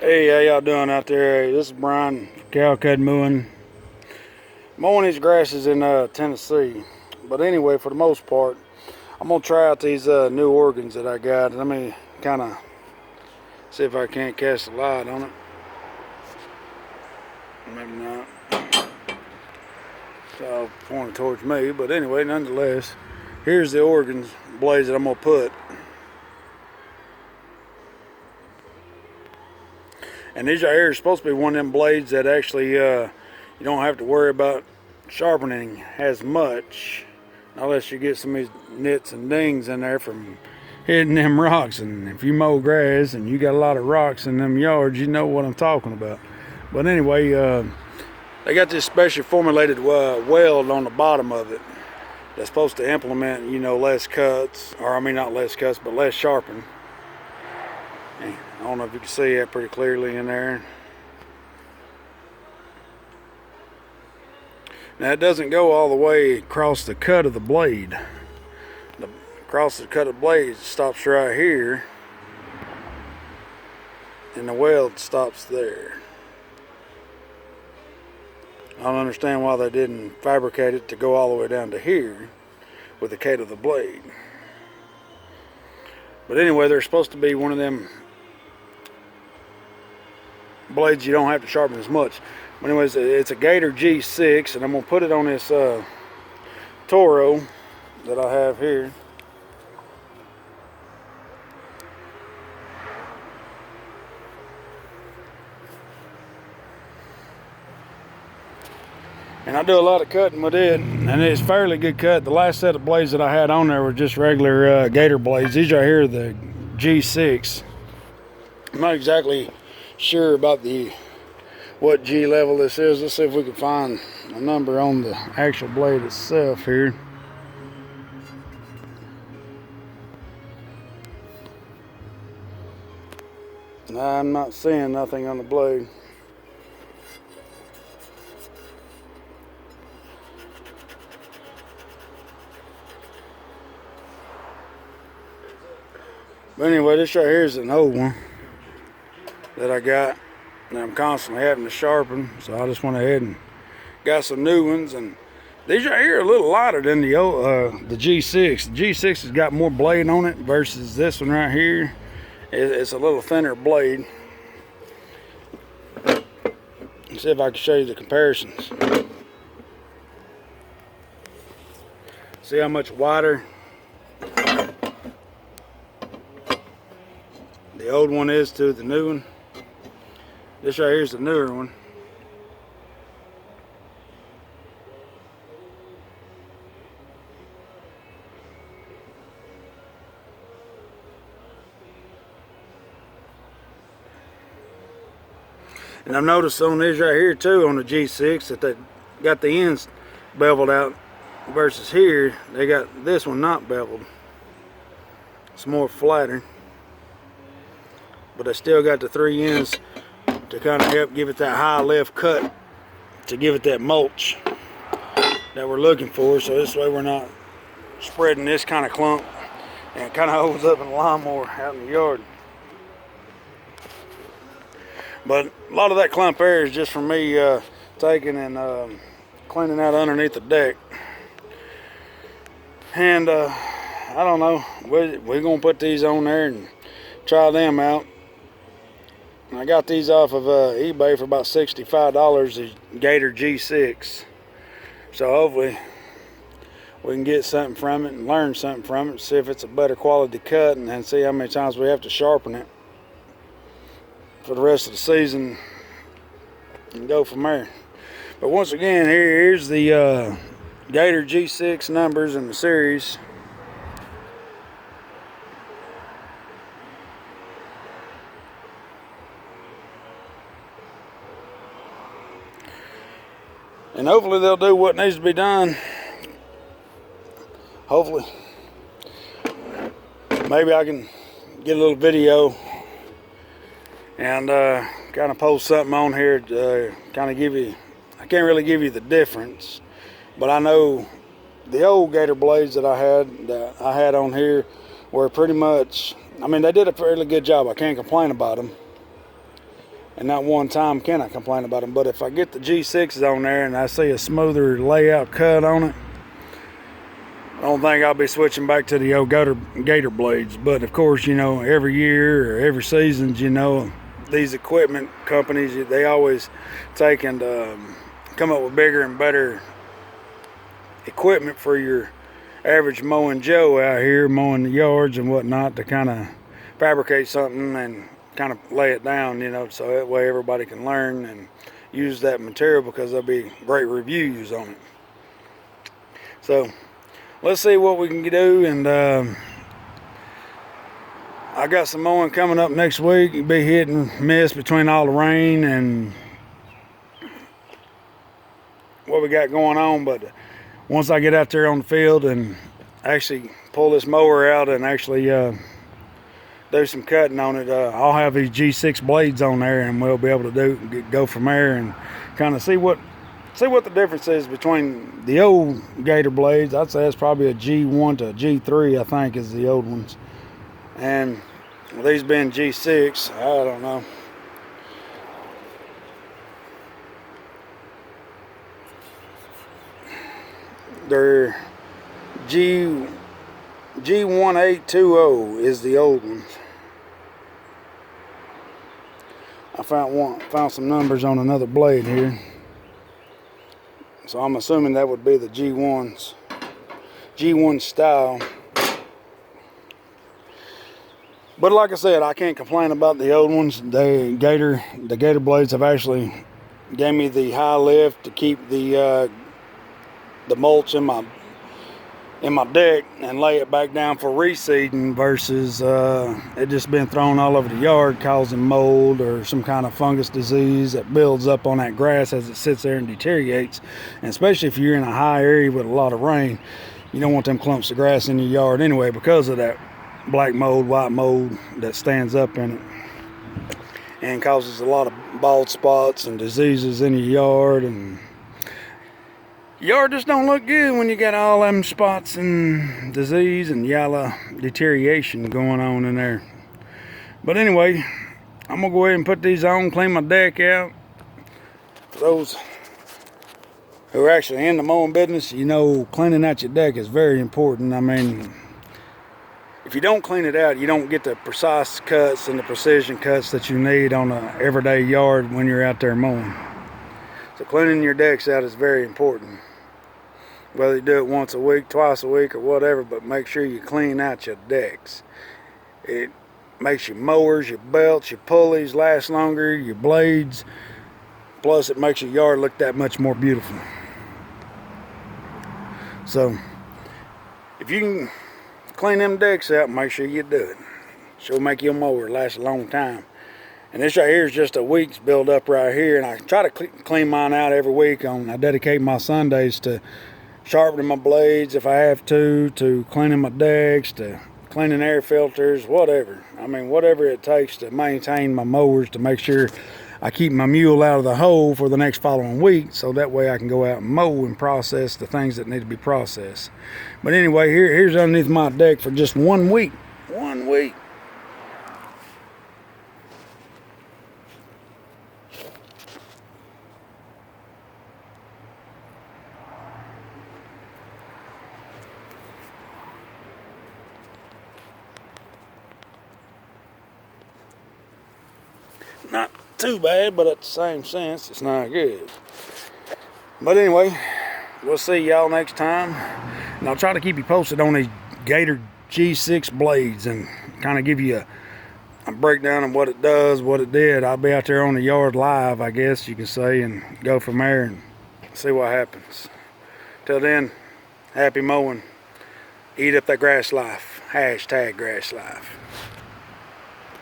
Hey, how y'all doing out there? Hey, this is Brian, cow cud mowing these grasses in Tennessee. But anyway, for the most part, I'm gonna try out these new organs that I got. Let me kind of see if I can't cast a light on it. Maybe not. It's all pointing towards me, but anyway, nonetheless, here's the organs blades that I'm gonna put. And these right here are supposed to be one of them blades that actually you don't have to worry about sharpening as much, unless you get some of these nits and dings in there from hitting them rocks. And if you mow grass and you got a lot of rocks in them yards, you know what I'm talking about. But anyway, they got this specially formulated weld on the bottom of it that's supposed to implement, less cuts, or I mean not less cuts, but less sharpening. I don't know if you can see that pretty clearly in there. Now it doesn't go all the way across the cut of the blade. Across the cut of the blade stops right here, and the weld stops there. I don't understand why they didn't fabricate it to go all the way down to here with the cut of the blade. But anyway, they're supposed to be one of them blades you don't have to sharpen as much. But anyways, it's a Gator G6, and I'm gonna put it on this Toro that I have here. And I do a lot of cutting with it, and it's fairly good cut. The last set of blades that I had on there were just regular Gator blades. These right here are the G6. I'm not exactly sure about what G level this is. Let's see if we can find a number on the actual blade itself here. I'm not seeing nothing on the blade. But anyway, this right here is an old one that I got, and I'm constantly having to sharpen, so I just went ahead and got some new ones. And these right here are a little lighter than the G6. The G6 has got more blade on it versus this one right here. It's a little thinner blade. Let's see if I can show you the comparisons. See how much wider the old one is to the new one. This right here is the newer one. And I've noticed on these right here too, on the G6, that they got the ends beveled out versus here they got this one not beveled. It's more flatter, but they still got the three ends to kind of help give it that high left cut, to give it that mulch that we're looking for. So this way we're not spreading this kind of clump, and it kind of holds up in the lawnmower out in the yard. But a lot of that clump there is just from me taking and cleaning out underneath the deck. And I don't know, we're gonna put these on there and try them out. I got these off of eBay for about $65, the Gator G6. So hopefully we can get something from it and learn something from it, see if it's a better quality cut, and then see how many times we have to sharpen it for the rest of the season and go from there. But once again, here's the Gator G6 numbers in the series. And hopefully they'll do what needs to be done. Hopefully. Maybe I can get a little video and kind of post something on here to kind of give you, I can't really give you the difference, but I know the old Gator blades that I had on here were pretty much, I mean, they did a fairly good job. I can't complain about them. and not one time can I complain about them. But if I get the G6s on there and I see a smoother layout cut on it, I don't think I'll be switching back to the old gator blades. But of course, you know, every year or every season, you know, these equipment companies, they always take and come up with bigger and better equipment for your average mowing Joe out here mowing the yards and whatnot, to kind of fabricate something and kind of lay it down, you know, so that way everybody can learn and use that material, because there'll be great reviews on it. So let's see what we can do. And I got some mowing coming up next week. It'll be hit and miss between all the rain and what we got going on. But once I get out there on the field and actually pull this mower out and actually do some cutting on it, I'll have these G6 blades on there, and we'll be able to go from there and kind of see what the difference is between the old gator blades. I'd say it's probably a G1 to a G3, I think, is the old ones, and these being G6, I don't know. They're G1820 is the old ones. I found some numbers on another blade here, so I'm assuming that would be the G1s, G1 style. But like I said, I can't complain about the old ones. The gator blades have actually gave me the high lift to keep the mulch in my deck and lay it back down for reseeding, versus it just been thrown all over the yard causing mold or some kind of fungus disease that builds up on that grass as it sits there and deteriorates. And especially if you're in a high area with a lot of rain, you don't want them clumps of grass in your yard anyway, because of that black mold, white mold that stands up in it and causes a lot of bald spots and diseases in your yard. And yard just don't look good when you got all them spots and disease and yellow deterioration going on in there. But anyway, I'm gonna go ahead and put these on, clean my deck out. For those who are actually in the mowing business, you know, cleaning out your deck is very important. I mean, if you don't clean it out, you don't get the precise cuts and the precision cuts that you need on an everyday yard when you're out there mowing. So cleaning your decks out is very important. Whether you do it once a week, twice a week, or whatever, but make sure you clean out your decks. It makes your mowers, your belts, your pulleys last longer, your blades. Plus, it makes your yard look that much more beautiful. So, if you can clean them decks out, make sure you do it. She'll make your mower last a long time. And this right here is just a week's build up right here, and I try to clean mine out every week. I dedicate my Sundays to sharpening my blades if I have to cleaning my decks, to cleaning air filters, whatever. I mean, whatever it takes to maintain my mowers, to make sure I keep my mule out of the hole for the next following week, so that way I can go out and mow and process the things that need to be processed. But anyway, here's underneath my deck for just 1 week. 1 week. Not too bad, but at the same sense, it's not good. But anyway, we'll see y'all next time. And I'll try to keep you posted on these Gator G6 blades and kind of give you a breakdown of what it does, what it did. I'll be out there on the yard live, I guess you can say, and go from there and see what happens. Till then, happy mowing. Eat up that grass life. #grass life.